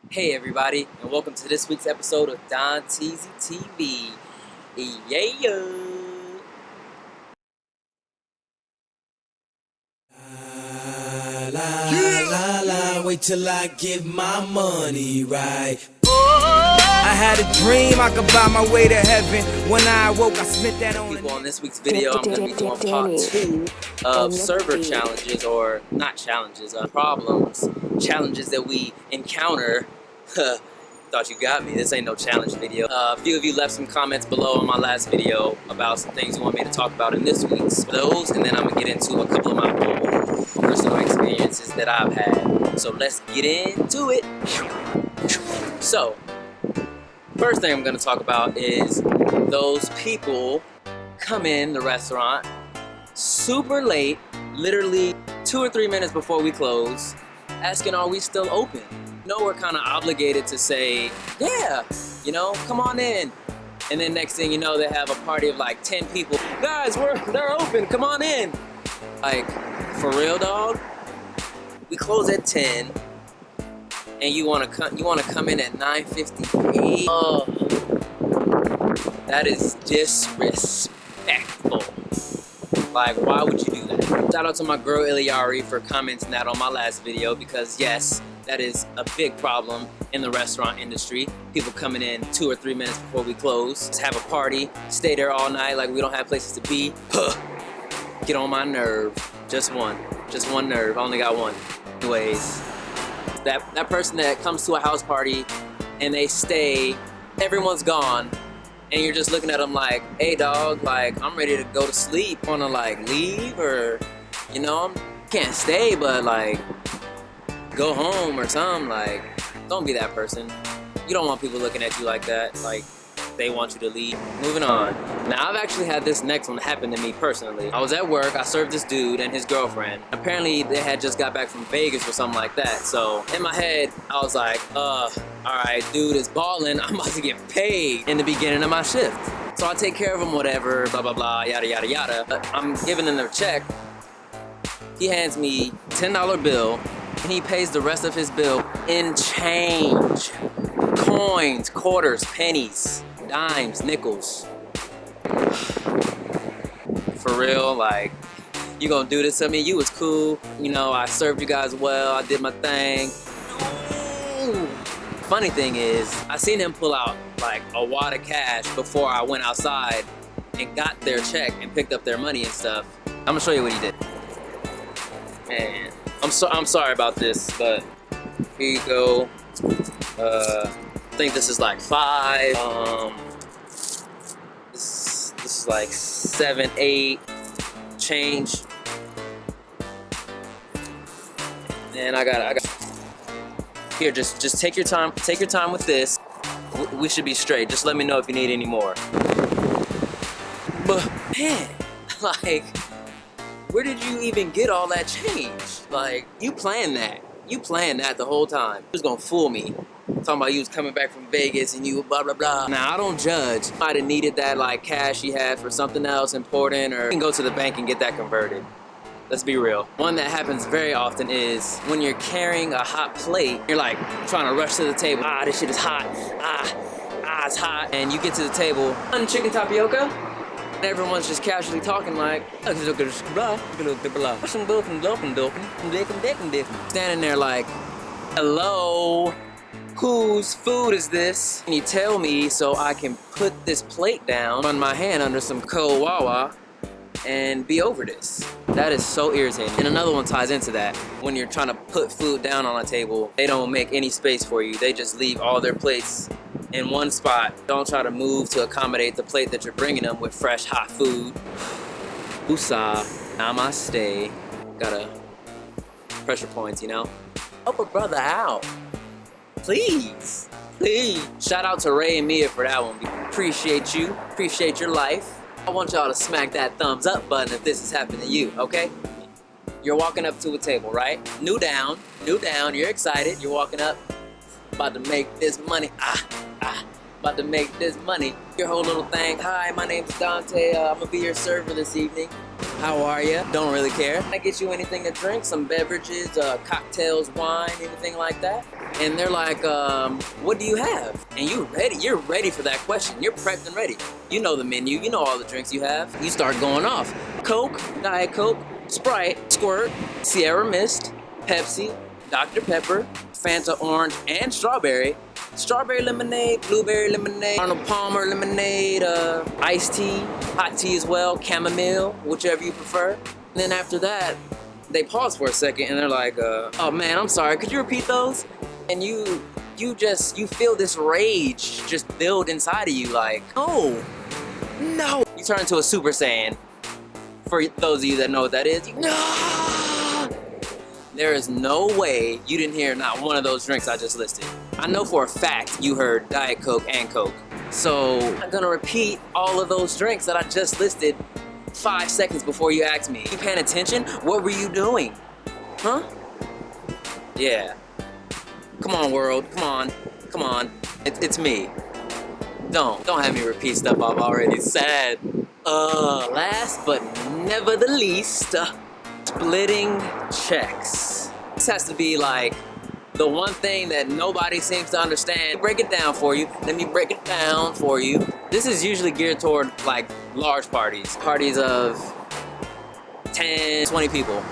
Hey everybody, and welcome to this week's episode of Don Teasy TV. Yeah. Wait till I get my money right. I had a dream I could buy my way to heaven. When I awoke, I spent that on. People, on this week's video, I'm going to be doing part 2 of server challenges, or not challenges, problems, challenges that we encounter. Thought you got me. This ain't no challenge video. A few of you left some comments below on my last video about some things you want me to talk about in this week's. Those, and then I'm gonna get into a couple of my own personal experiences that I've had. So let's get into it. So, first thing I'm gonna talk about is those people come in the restaurant super late, literally 2 or 3 minutes before we close, asking are we still open? We're kind of obligated to say, yeah, come on in. And then next thing you know, they have a party of like 10 people. Guys, they're open, come on in. Like, for real, dog? We close at 10, and you wanna come in at 9:58? Oh, that is disrespectful. Like, why would you do that? Shout out to my girl Iliari for commenting that on my last video, because yes, that is a big problem in the restaurant industry. People coming in 2 or 3 minutes before we close, just have a party, stay there all night like we don't have places to be. Get on my nerve. Just one nerve. I only got one. Anyways, that person that comes to a house party and they stay, everyone's gone, and you're just looking at them like, hey dog, like I'm ready to go to sleep. Wanna like leave, or can't stay, but like go home or something. Like, don't be that person. You don't want people looking at you like that, like they want you to leave. Moving on. Now, I've actually had this next one happen to me personally. I was at work, I served this dude and his girlfriend. Apparently they had just got back from Vegas or something like that. So in my head, I was like, alright, dude is balling, I'm about to get paid in the beginning of my shift. So I take care of him, whatever, blah blah blah, yada yada yada. But I'm giving him their check. He hands me $10 bill, and he pays the rest of his bill in change. Coins, quarters, pennies, dimes, nickels. For real, like, you gonna do this to me? You was cool. I served you guys well, I did my thing. Ooh. Funny thing is, I seen him pull out like a wad of cash before I went outside and got their check and picked up their money and stuff. I'm gonna show you what he did. Man, I'm sorry about this, but here you go. I think this is like 5. This is like 7, 8 change. And I got. Here, just take your time. Take your time with this. We should be straight. Just let me know if you need any more. But man, like, where did you even get all that change? Like, you planned that. You planned that the whole time. You was gonna fool me. Talking about you was coming back from Vegas and you blah blah blah. Now, I don't judge. Might have needed that like cash he had for something else important, or you can go to the bank and get that converted. Let's be real. One that happens very often is when you're carrying a hot plate, you're like trying to rush to the table. This shit is hot. It's hot. And you get to the table, chicken tapioca. And everyone's just casually talking like, standing there like, hello, whose food is this? Can you tell me so I can put this plate down, run my hand under some cold wawa, and be over this? That is so irritating. And another one ties into that. When you're trying to put food down on a table, they don't make any space for you. They just leave all their plates in one spot. Don't try to move to accommodate the plate that you're bringing them with fresh, hot food. Usa, namaste. Gotta pressure points, Help a brother out. Please. Shout out to Ray and Mia for that one. Appreciate you. Appreciate your life. I want y'all to smack that thumbs up button if this is happening to you, okay? You're walking up to a table, right? New down, you're excited, you're walking up, about to make this money, about to make this money. Your whole little thing, hi, my name's Dante, I'm gonna be your server this evening. How are you? Don't really care. Can I get you anything to drink? Some beverages, cocktails, wine, anything like that? and they're like, what do you have? And you're ready for that question. You're prepped and ready. You know the menu, you know all the drinks you have. You start going off. Coke, Diet Coke, Sprite, Squirt, Sierra Mist, Pepsi, Dr. Pepper, Fanta Orange, and Strawberry. Strawberry lemonade, blueberry lemonade, Arnold Palmer lemonade, iced tea, hot tea as well, chamomile, whichever you prefer. And then after that, they pause for a second and they're like, oh man, I'm sorry, could you repeat those? And you feel this rage just build inside of you, like, oh, no. You turn into a Super Saiyan. For those of you that know what that is, no! There is no way you didn't hear not one of those drinks I just listed. I know for a fact you heard Diet Coke and Coke. So I'm gonna repeat all of those drinks that I just listed 5 seconds before you asked me. You paying attention? What were you doing? Huh? Yeah. Come on, world. Come on. Come on. It's me. Don't have me repeat stuff I've already said. Last but never the least, splitting checks. This has to be like the one thing that nobody seems to understand. Break it down for you. Let me break it down for you. This is usually geared toward like large parties. Parties of 10, 20 people.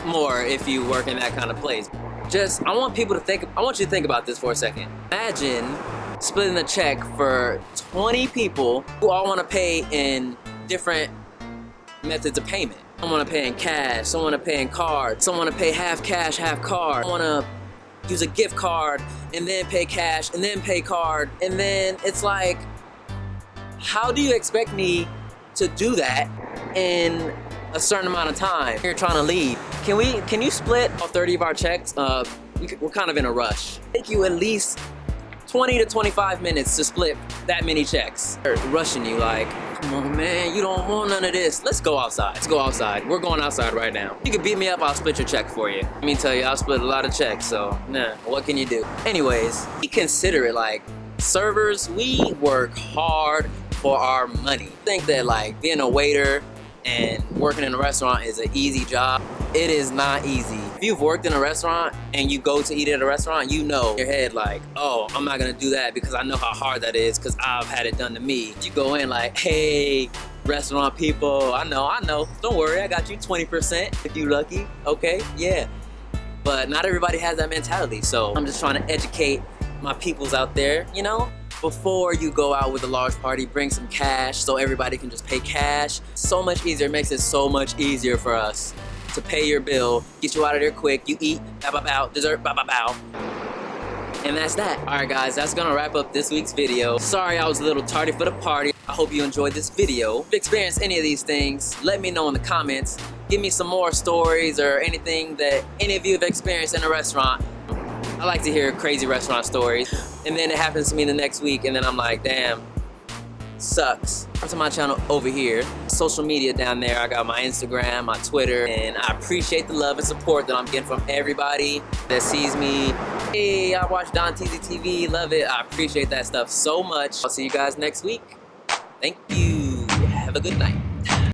More if you work in that kind of place. I want you to think about this for a second. Imagine splitting the check for 20 people who all want to pay in different methods of payment. Some want to pay in cash, some want to pay in card, some want to pay half cash, half card. Some want to use a gift card and then pay cash and then pay card. And then it's like, how do you expect me to do that in a certain amount of time? You're trying to leave. Can you split all 30 of our checks? We're kind of in a rush. Take you at least 20 to 25 minutes to split that many checks. They're rushing you like, come on man, you don't want none of this. Let's go outside. Let's go outside. We're going outside right now. You can beat me up, I'll split your check for you. Let me tell you, I'll split a lot of checks, so nah, what can you do? Anyways, be considerate, like servers, we work hard for our money. Think that like being a waiter and working in a restaurant is an easy job. It is not easy. If you've worked in a restaurant and you go to eat at a restaurant, you know in your head like, oh, I'm not gonna do that because I know how hard that is because I've had it done to me. You go in like, hey, restaurant people, I know. Don't worry, I got you 20% if you lucky, okay, yeah. But not everybody has that mentality, so I'm just trying to educate my peoples out there, you know? Before you go out with a large party, bring some cash so everybody can just pay cash. So much easier, it makes it so much easier for us to pay your bill, get you out of there quick, you eat, bow bow bow, dessert, bow bow bow. And that's that. Alright guys, that's gonna wrap up this week's video. Sorry I was a little tardy for the party. I hope you enjoyed this video. If you experienced any of these things, let me know in the comments. Give me some more stories or anything that any of you have experienced in a restaurant. I like to hear crazy restaurant stories. And then it happens to me the next week and then I'm like, damn, sucks. Come to my channel over here. Social media down there. I got my Instagram, my Twitter, and I appreciate the love and support that I'm getting from everybody that sees me. Hey, I watch Don TZ TV, love it. I appreciate that stuff so much. I'll see you guys next week. Thank you. Have a good night.